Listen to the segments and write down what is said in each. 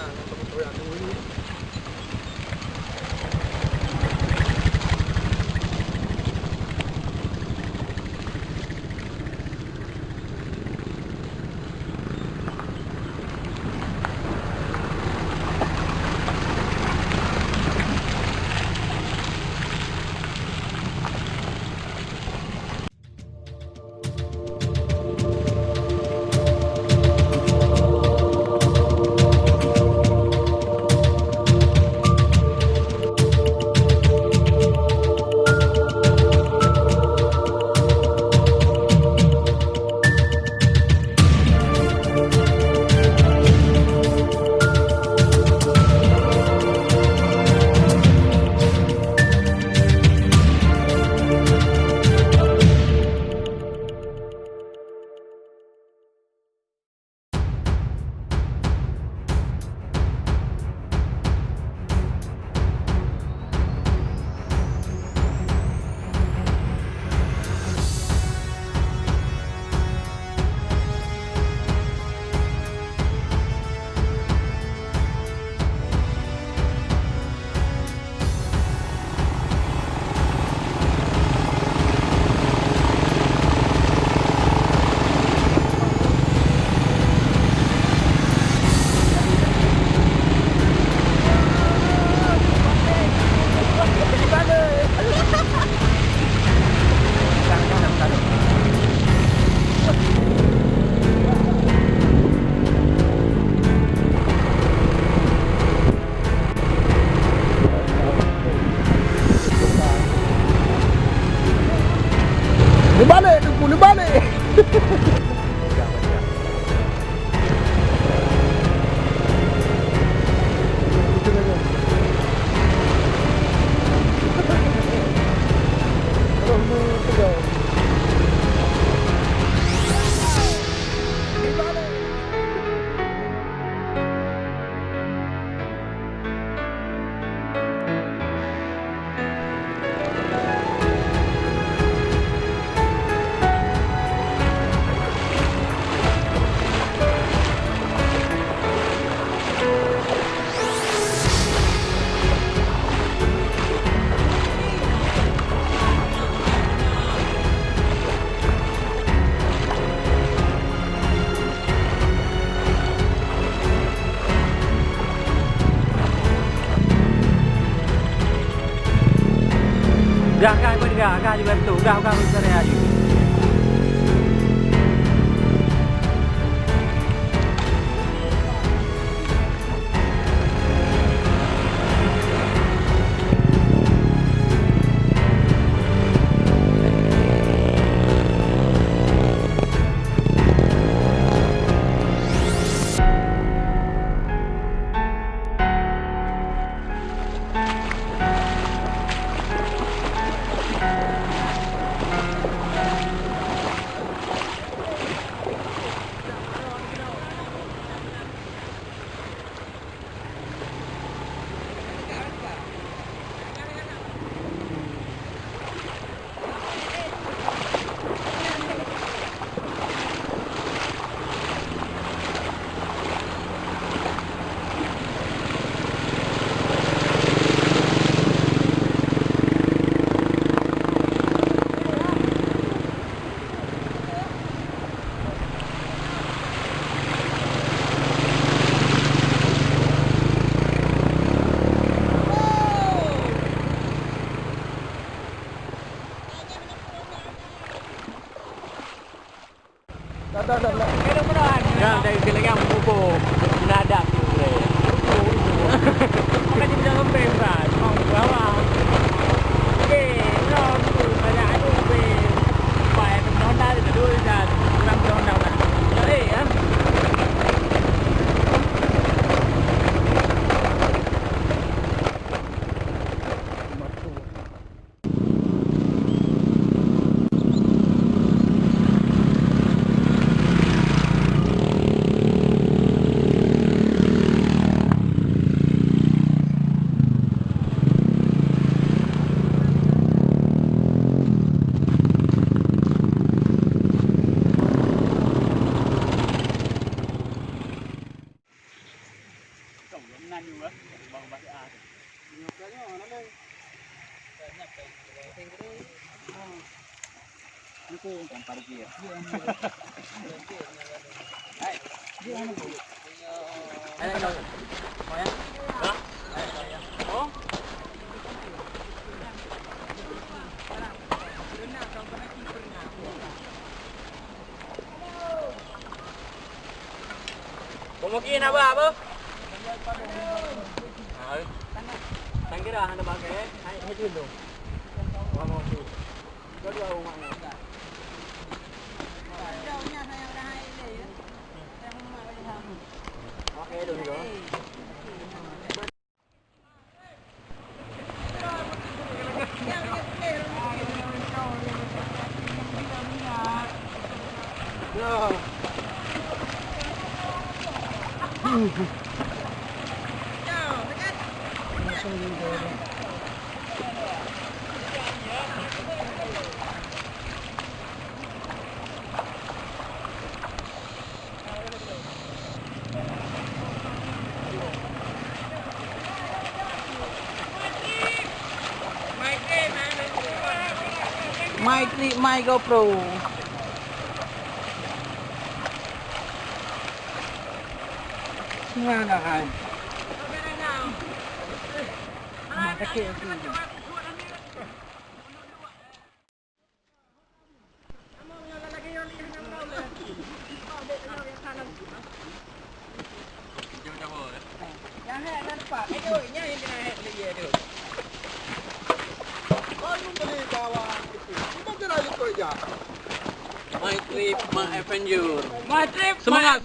na ng tuloy ang huli. Dibalik, dibalik. Gak juga itu, gak besar ya. Yang parkir. Mungkin apa? Tang kira Anda pakai, hai dulu. Mau tu. Dua rumahnya. Oke, dulu. My GoPro. Mana kan? Mata kecil. My trip, my adventure. My trip, Semangat.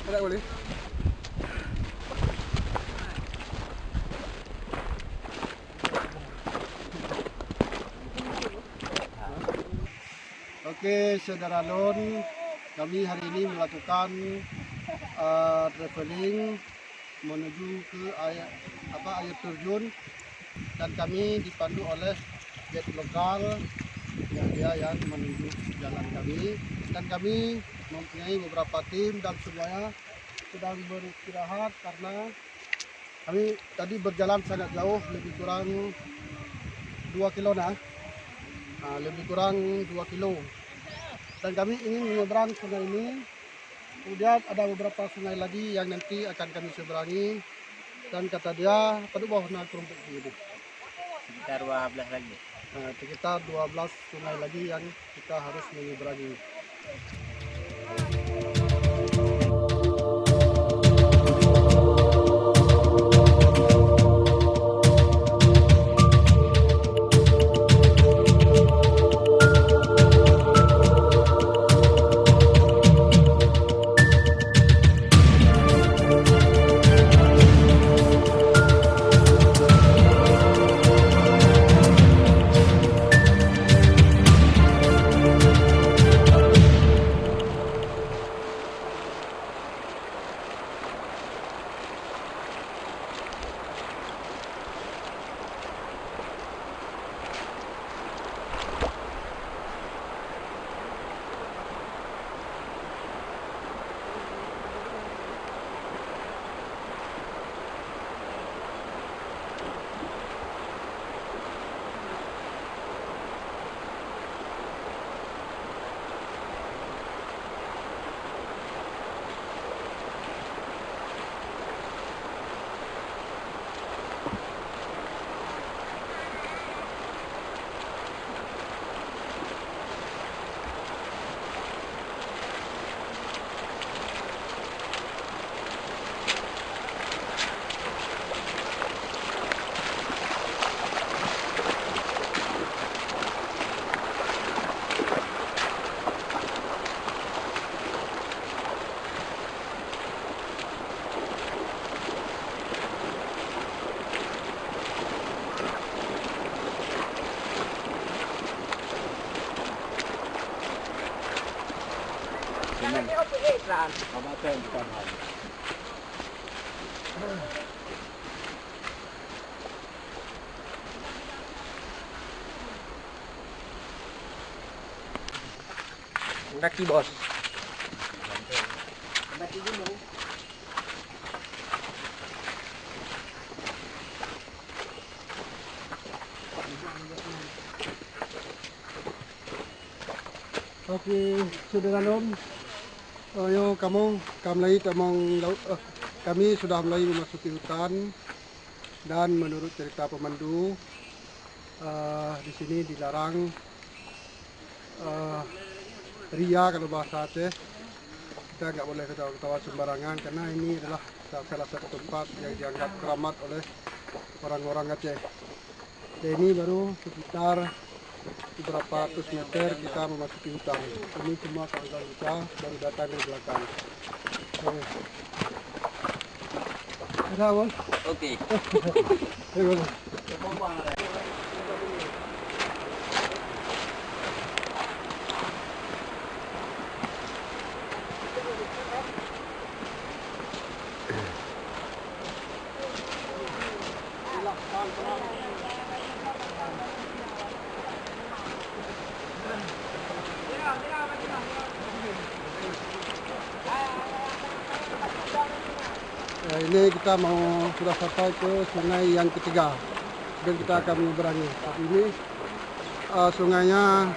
Ada boleh. Oke, saudara Lon, kami hari ini melakukan traveling menuju ke air terjun dan kami dipandu oleh guide lokal yang menuju jalan kami, dan kami mempunyai beberapa tim dan semuanya sedang beristirahat karena kami tadi berjalan sangat jauh, lebih kurang 2 kilo lebih kurang 2 kilo, dan kami ingin menyeberang sungai ini. Kemudian ada beberapa sungai lagi yang nanti akan kami seberangi, dan kata dia pada bawah kerumput ini Sekitar 12 lagi. sekitar 12 sungai lagi yang kita harus menyeberangi. pencitraan. Kabupaten Bukan. Mendaki bos. Mendaki gunung. Okey, saudara Nom. Ayo kami sudah mulai memasuki hutan dan menurut cerita pemandu di sini dilarang ria kalau bahasa Aceh. Kita nggak boleh ketawa-ketawa sembarangan karena ini adalah salah satu tempat yang dianggap keramat oleh orang-orang Aceh. Dan ini baru sekitar beberapa ratus meter kita memasuki hutan. Ini semua kawan-kawan kita baru datang dari belakang. Ada bos? Oke. Ayo bos. Ini kita sudah sampai ke sungai yang ketiga dan kita akan menyeberangi. Tapi ini sungainya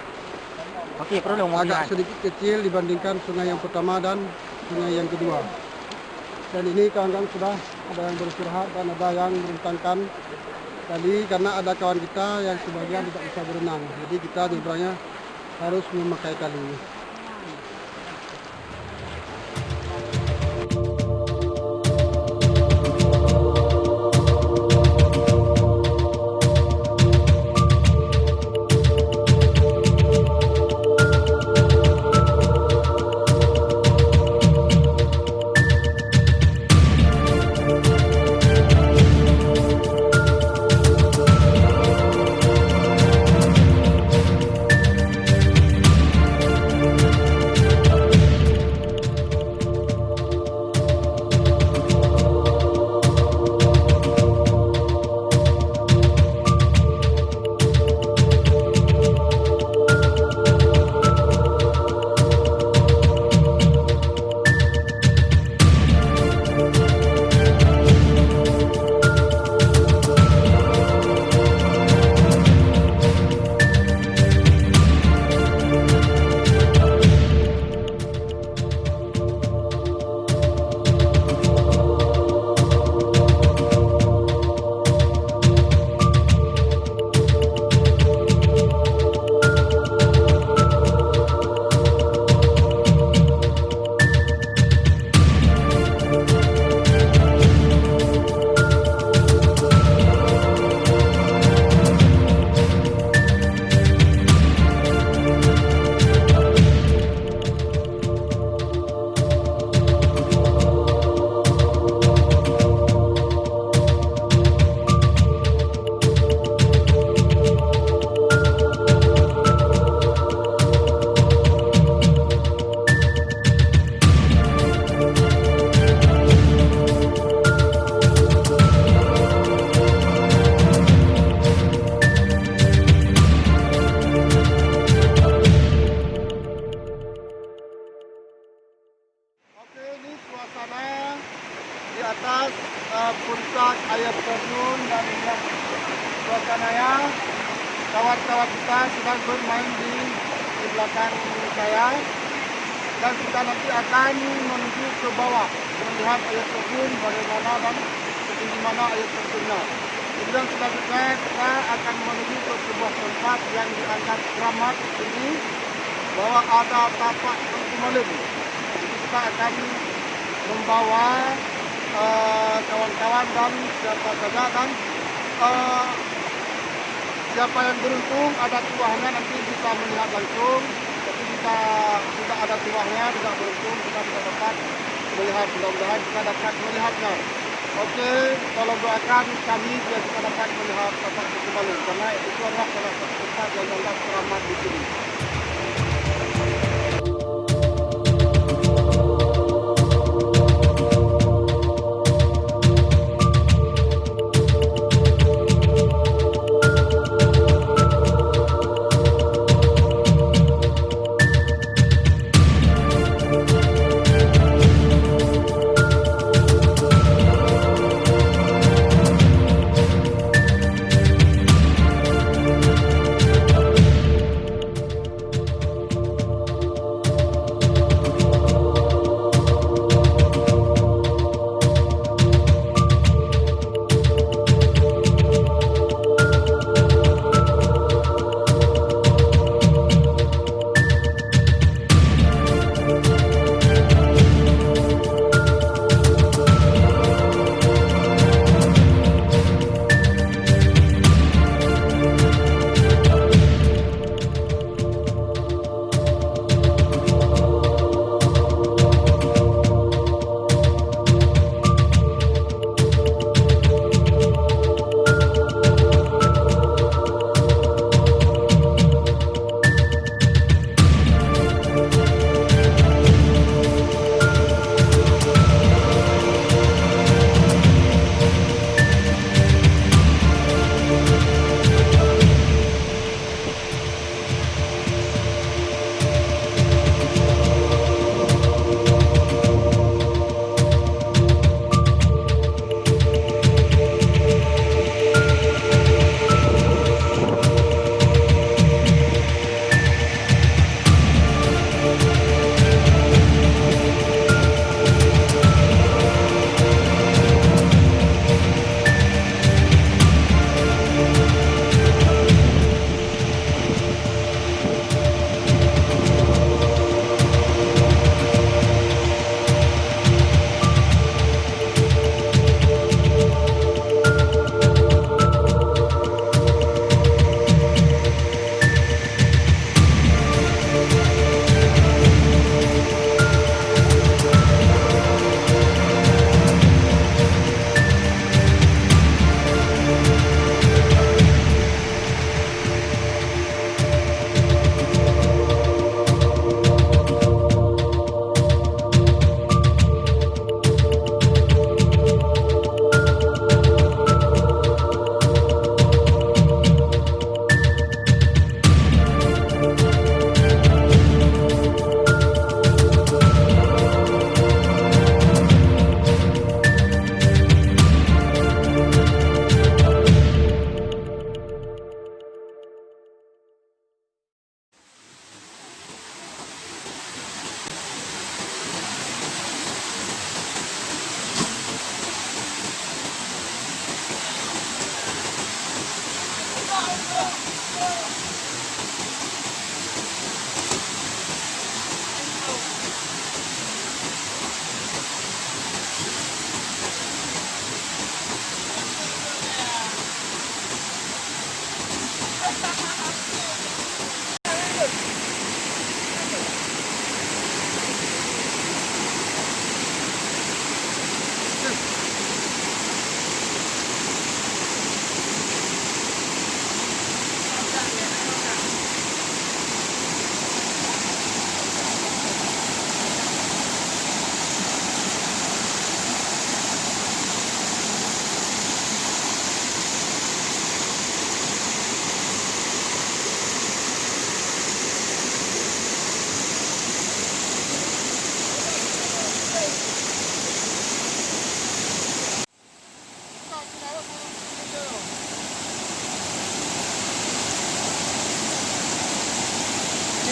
agak sedikit kecil dibandingkan sungai yang pertama dan sungai yang kedua. Dan ini kawan-kawan sudah ada yang beristirahat dan ada yang merentangkan tali karena ada kawan kita yang sebagian tidak bisa berenang. Jadi kita nyebrangnya harus memakai tali. atas puncak air terjun dan lihat suasananya. Kawan-kawan kita sedang bermain di belakang saya, dan kita nanti akan menuju ke bawah melihat air terjun bagaimana dan setinggi mana air terjunnya. Kemudian selanjutnya kita akan menuju ke sebuah tempat yang dianggap keramat ini, bahwa ada tapak Tengku Malim. Jadi kita akan membawa kawan-kawan dan siapa saja, dan siapa yang beruntung ada tuahnya nanti bisa melihat langsung. Tapi jika tidak ada tuahnya, tidak beruntung, kita tidak dapat melihat. Mudah-mudahan kita dapat melihatnya. Oke, tolong doakan kami biar kita dapat melihat tapak Tengku Malim, karena itu adalah salah satu tempat yang dianggap keramat di sini.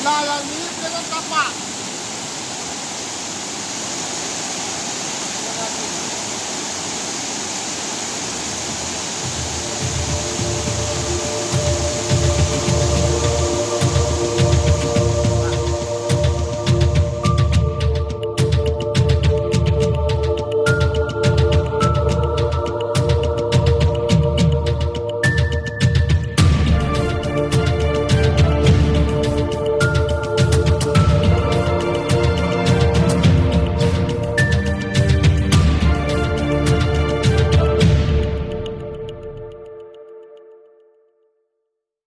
Jalan ini dengan tapak.